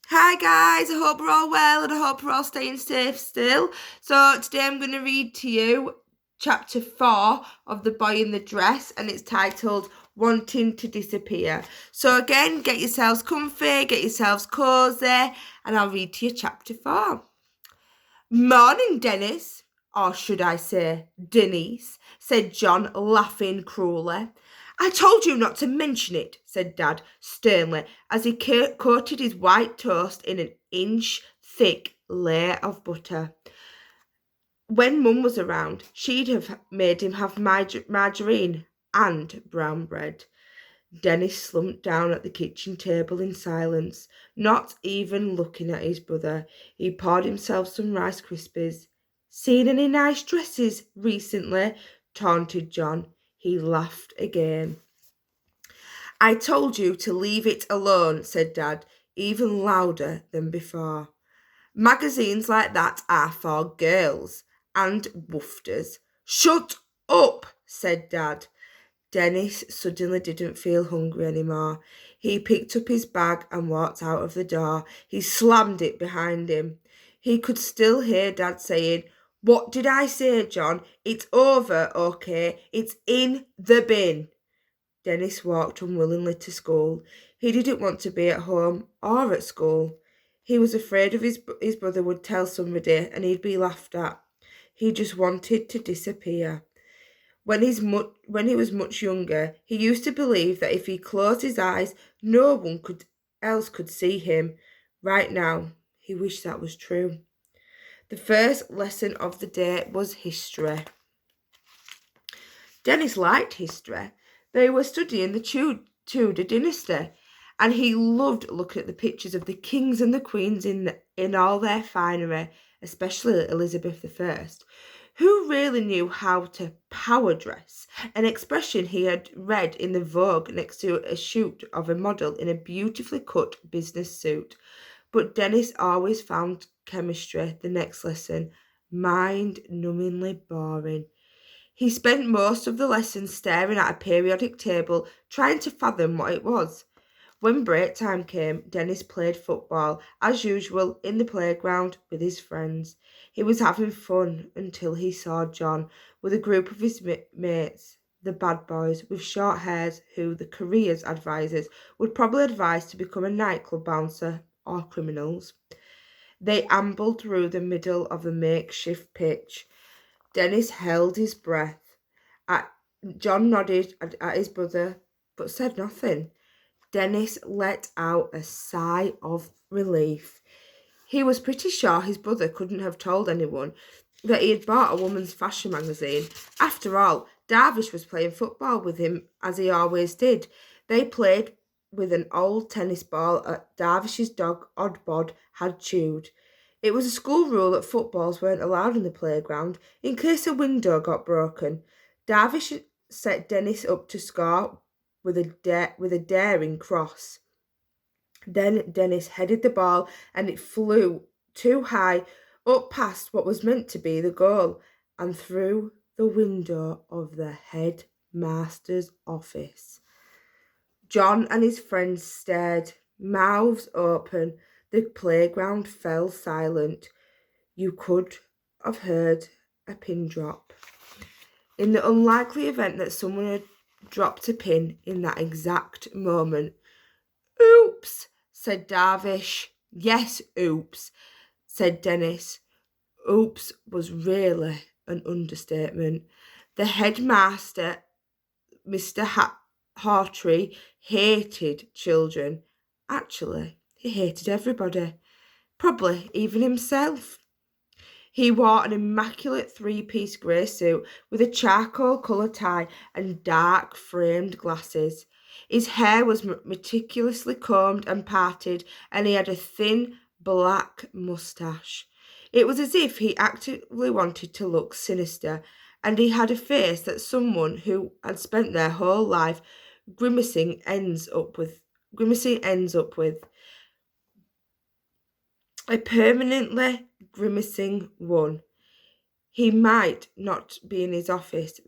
Hi guys, I hope we're all well and I hope we're all staying safe still. So today I'm going to read to you chapter 4 of The Boy in the Dress and it's titled Wanting to Disappear. So again, get yourselves comfy, get yourselves cosy and I'll read to you chapter 4. Morning, Dennis, or should I say Denise, said John, laughing cruelly. I told you not to mention it, said Dad sternly as he coated his white toast in an inch thick layer of butter. When Mum was around, she'd have made him have margarine and brown bread. Dennis slumped down at the kitchen table in silence, not even looking at his brother. He poured himself some Rice Krispies. Seen any nice dresses recently? Taunted John. He laughed again. I told you to leave it alone, said Dad, even louder than before. Magazines like that are for girls and woofters. Shut up, said Dad. Dennis suddenly didn't feel hungry anymore. He picked up his bag and walked out of the door. He slammed it behind him. He could still hear Dad saying, What did I say, John? It's over, okay? It's in the bin. Dennis walked unwillingly to school. He didn't want to be at home or at school. He was afraid of his brother would tell somebody and he'd be laughed at. He just wanted to disappear. When he was much younger, he used to believe that if he closed his eyes, no one else could see him. Right now, he wished that was true. The first lesson of the day was history. Dennis liked history. They were studying the Tudor dynasty, and he loved looking at the pictures of the kings and the queens in all their finery, especially Elizabeth I, who really knew how to power dress, an expression he had read in the Vogue next to a shoot of a model in a beautifully cut business suit. But Dennis always found chemistry, the next lesson, mind-numbingly boring. He spent most of the lesson staring at a periodic table, trying to fathom what it was. When break time came, Dennis played football, as usual, in the playground with his friends. He was having fun until he saw John with a group of his mates, the bad boys with short hairs who the careers advisors would probably advise to become a nightclub bouncer or criminals. They ambled through the middle of the makeshift pitch. Dennis held his breath. At, John nodded at his brother, but said nothing. Dennis let out a sigh of relief. He was pretty sure his brother couldn't have told anyone that he had bought a woman's fashion magazine. After all, Darvish was playing football with him, as he always did. They played with an old tennis ball that Darvish's dog Oddbod had chewed. It was a school rule that footballs weren't allowed in the playground in case a window got broken. Darvish set Dennis up to score with a daring cross. Then Dennis headed the ball and it flew too high up past what was meant to be the goal and through the window of the headmaster's office. John and his friends stared, mouths open. The playground fell silent. You could have heard a pin drop. In the unlikely event that someone had dropped a pin in that exact moment. Oops, said Darvish. Yes, oops, said Dennis. Oops was really an understatement. The headmaster, Mr. Hartree, hated children. Actually, he hated everybody, probably even himself. He wore an immaculate three-piece grey suit with a charcoal colour tie and dark framed glasses. His hair was meticulously combed and parted, and he had a thin black moustache. It was as if he actively wanted to look sinister, and he had a face that someone who had spent their whole life grimacing ends up with. A permanently grimacing one. He might not be in his office,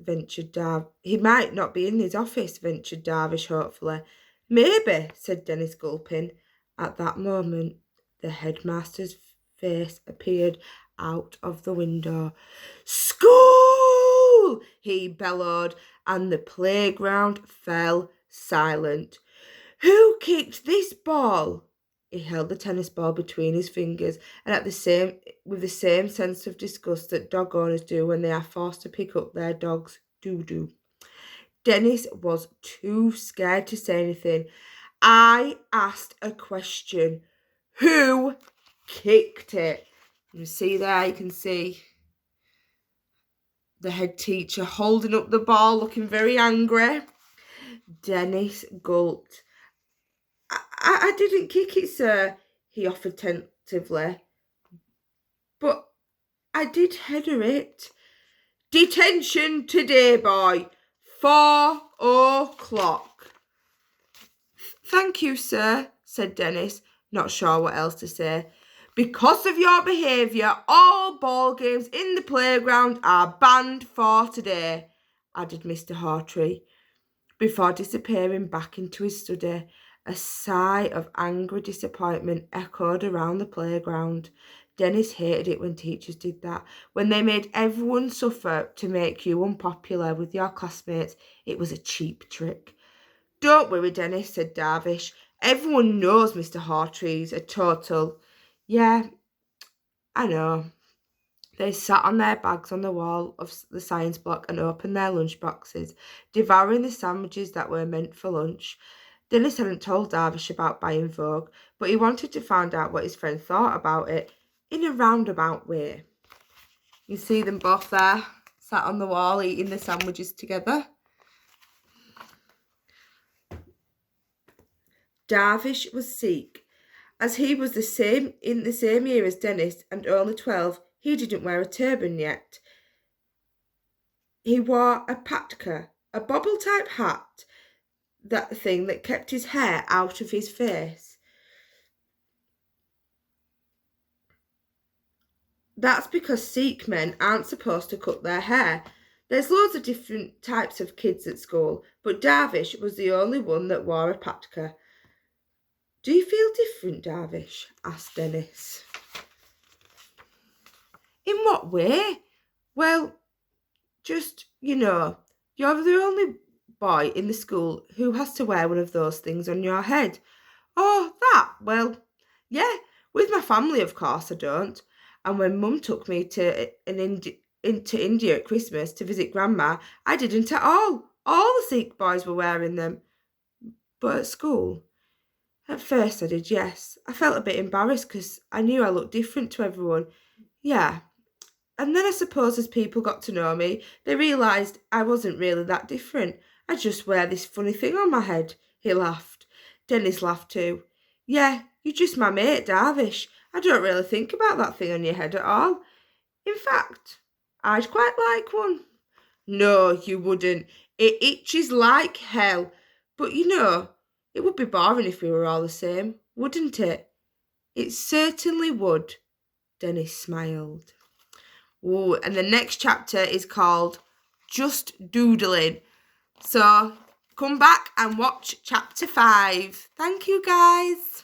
He might not be in his office, ventured Darvish hopefully. Maybe, said Dennis gulping. At that moment, The headmaster's face appeared out of the window. "School!" he bellowed, and the playground fell silent. "Who kicked this ball?" He held the tennis ball between his fingers, and with the same sense of disgust that dog owners do when they are forced to pick up their dog's doo-doo. Dennis was too scared to say anything. "I asked a question. Who kicked it?" You see there, you can see the head teacher holding up the ball, looking very angry. Dennis gulped. I didn't kick it, sir," he offered tentatively. "But I did header it." "Detention today, boy. 4 o'clock. "Thank you, sir," said Dennis, not sure what else to say. "Because of your behaviour, all ball games in the playground are banned for today," added Mr. Hawtree, before disappearing back into his study. A sigh of angry disappointment echoed around the playground. Dennis hated it when teachers did that. When they made everyone suffer to make you unpopular with your classmates, it was a cheap trick. "Don't worry, Dennis," said Darvish. "Everyone knows Mr. Hawtree's a total—" "Yeah, I know." They sat on their bags on the wall of the science block and opened their lunch boxes, devouring the sandwiches that were meant for lunch. Dennis hadn't told Darvish about buying Vogue, but he wanted to find out what his friend thought about it in a roundabout way. You see them both there, sat on the wall, eating the sandwiches together. Darvish was Sikh. As he was in the same year as Dennis and only 12, he didn't wear a turban yet. He wore a patka, a bobble-type hat, that thing that kept his hair out of his face. That's because Sikh men aren't supposed to cut their hair. There's loads of different types of kids at school, but Darvish was the only one that wore a patka. "Do you feel different, Darvish?" asked Dennis. "In what way?" "Well, just, you're the only boy in the school who has to wear one of those things on your head." "Oh, that? Well, yeah, with my family, of course, I don't. And when Mum took me to India at Christmas to visit Grandma, I didn't at all. All the Sikh boys were wearing them." "But at school?" "At first I did, yes. I felt a bit embarrassed because I knew I looked different to everyone. Yeah. And then I suppose as people got to know me, they realised I wasn't really that different. I just wear this funny thing on my head." He laughed. Dennis laughed too. "Yeah, you're just my mate, Darvish. I don't really think about that thing on your head at all. In fact, I'd quite like one." "No, you wouldn't. It itches like hell. But it would be boring if we were all the same, wouldn't it?" "It certainly would." Dennis smiled. Ooh, and the next chapter is called Just Doodling. So come back and watch chapter 5. Thank you, guys.